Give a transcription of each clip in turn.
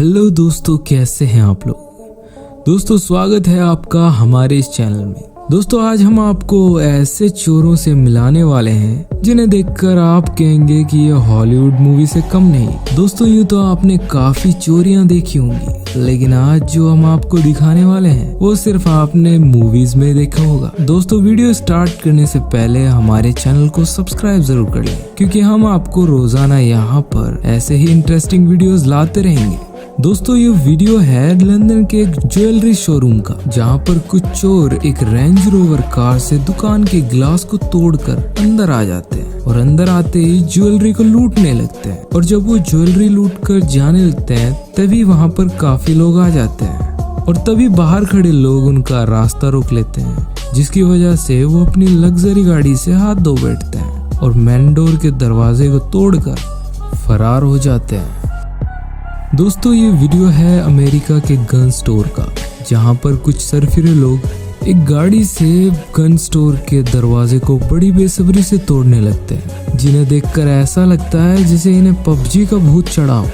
Hello दोस्तों, कैसे हैं आप लोग। दोस्तों स्वागत है आपका हमारे इस चैनल में। दोस्तों आज हम आपको ऐसे चोरों से मिलाने वाले हैं जिन्हें देखकर आप कहेंगे कि ये हॉलीवुड मूवी से कम नहीं। दोस्तों यूँ तो आपने काफी चोरियां देखी होंगी, लेकिन आज जो हम आपको दिखाने वाले हैं वो सिर्फ आपने मूवीज में देखा होगा। दोस्तों वीडियो स्टार्ट करने से पहले हमारे चैनल को सब्सक्राइब जरूर कर लें, क्योंकि हम आपको रोजाना यहाँ पर ऐसे ही इंटरेस्टिंग वीडियोस लाते रहेंगे। दोस्तों ये वीडियो है लंदन के एक ज्वेलरी शोरूम का, जहाँ पर कुछ चोर एक रेंज रोवर कार से दुकान के ग्लास को तोड़कर अंदर आ जाते हैं और अंदर आते ही ज्वेलरी को लूटने लगते हैं। और जब वो ज्वेलरी लूट कर जाने लगते हैं तभी वहाँ पर काफी लोग आ जाते हैं और तभी बाहर खड़े लोग उनका रास्ता रोक लेते हैं, जिसकी वजह से वो अपनी लग्जरी गाड़ी से हाथ धो बैठते हैं और मेन डोर के दरवाजे को तोड़कर फरार हो जाते हैं। दोस्तों ये वीडियो है अमेरिका के गन स्टोर का, जहां पर कुछ सरफिरे लोग एक गाड़ी से गन स्टोर के दरवाजे को बड़ी बेसब्री से तोड़ने लगते हैं, जिन्हें देखकर ऐसा लगता है जैसे इन्हें पबजी का भूत चढ़ा हो।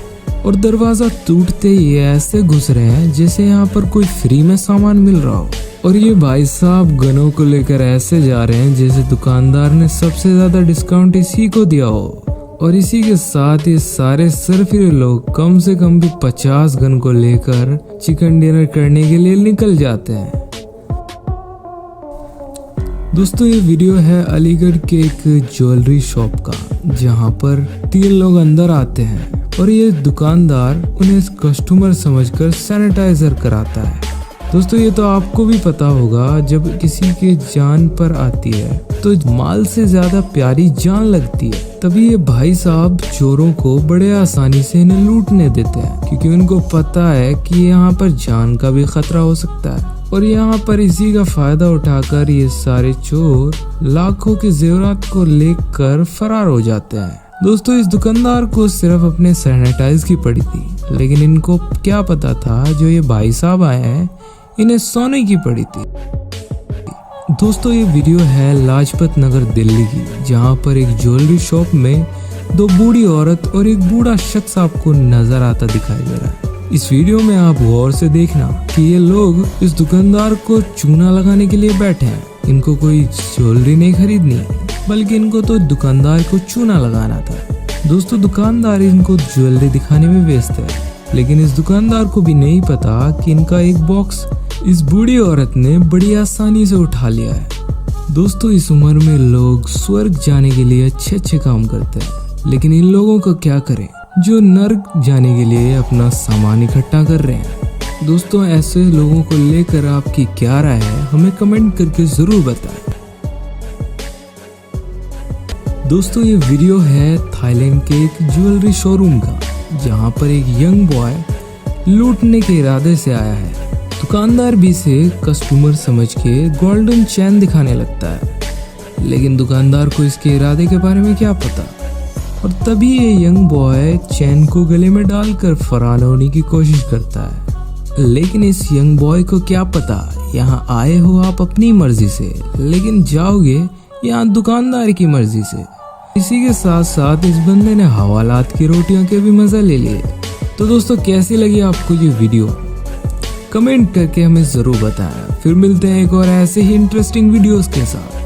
और दरवाजा टूटते ही ऐसे घुस रहे हैं जैसे यहाँ पर कोई फ्री में सामान मिल रहा हो। और ये भाई साहब गनों को लेकर ऐसे जा रहे हैं जैसे दुकानदार ने सबसे ज्यादा डिस्काउंट इसी को दिया हो। और इसी के साथ ये सारे सरफिरे लोग कम से कम भी 50 गन को लेकर चिकन डिनर करने के लिए निकल जाते हैं। दोस्तों ये वीडियो है अलीगढ़ के एक ज्वेलरी शॉप का, जहां पर 3 लोग अंदर आते हैं और ये दुकानदार उन्हें कस्टमर समझकर सैनिटाइजर कराता है। दोस्तों ये तो आपको भी पता होगा, जब किसी के जान पर आती है तो माल से ज्यादा प्यारी जान लगती है। तभी ये भाई साहब चोरों को बड़े आसानी से इन्हें लूटने देते हैं, क्योंकि उनको पता है कि यहाँ पर जान का भी खतरा हो सकता है। और यहाँ पर इसी का फायदा उठाकर ये सारे चोर लाखों के जेवरात को लेकर फरार हो जाते हैं। दोस्तों इस दुकानदार को सिर्फ अपने सैनिटाइज की पड़ी थी, लेकिन इनको क्या पता था जो ये भाई साहब आए हैं इन्हें सोने की पड़ी थी। दोस्तों ये वीडियो है लाजपत नगर दिल्ली की, जहाँ पर एक ज्वेलरी शॉप में 2 बूढ़ी औरत और एक बूढ़ा शख्स आपको नजर आता दिखाई दे रहा है। इस वीडियो में आप गौर से देखना कि ये लोग इस दुकानदार को चूना लगाने के लिए बैठे हैं। इनको कोई ज्वेलरी नहीं खरीदनी, बल्कि इनको तो दुकानदार को चूना लगाना था। दोस्तों दुकानदार इनको ज्वेलरी दिखाने में व्यस्त है, लेकिन इस दुकानदार को भी नहीं पता कि इनका एक बॉक्स इस बूढ़ी औरत ने बड़ी आसानी से उठा लिया है। दोस्तों इस उम्र में लोग स्वर्ग जाने के लिए अच्छे काम करते हैं, लेकिन इन लोगों का क्या करें जो नर्क जाने के लिए अपना सामान इकट्ठा कर रहे हैं। दोस्तों ऐसे लोगों को लेकर आपकी क्या राय है, हमें कमेंट करके जरूर बताएं। दोस्तों ये वीडियो है थाईलैंड के एक ज्वेलरी शोरूम का, जहां पर एक यंग बॉय लूटने के इरादे से आया है। दुकानदार भी इसे कस्टमर समझ के गोल्डन चैन दिखाने लगता है, लेकिन दुकानदार को इसके इरादे के बारे में क्या पता। और तभी ये यंग बॉय चैन को गले में डालकर फरार होने की कोशिश करता है, लेकिन इस यंग बॉय को क्या पता यहाँ आए हो आप अपनी मर्जी से, लेकिन जाओगे यहाँ दुकानदार की मर्जी से। इसी के साथ साथ इस बंदे ने हवालात की रोटियों के भी मजा ले लिए। तो दोस्तों कैसी लगी आपको ये वीडियो, कमेंट करके हमें जरूर बताएं। फिर मिलते हैं एक और ऐसे ही इंटरेस्टिंग वीडियोस के साथ।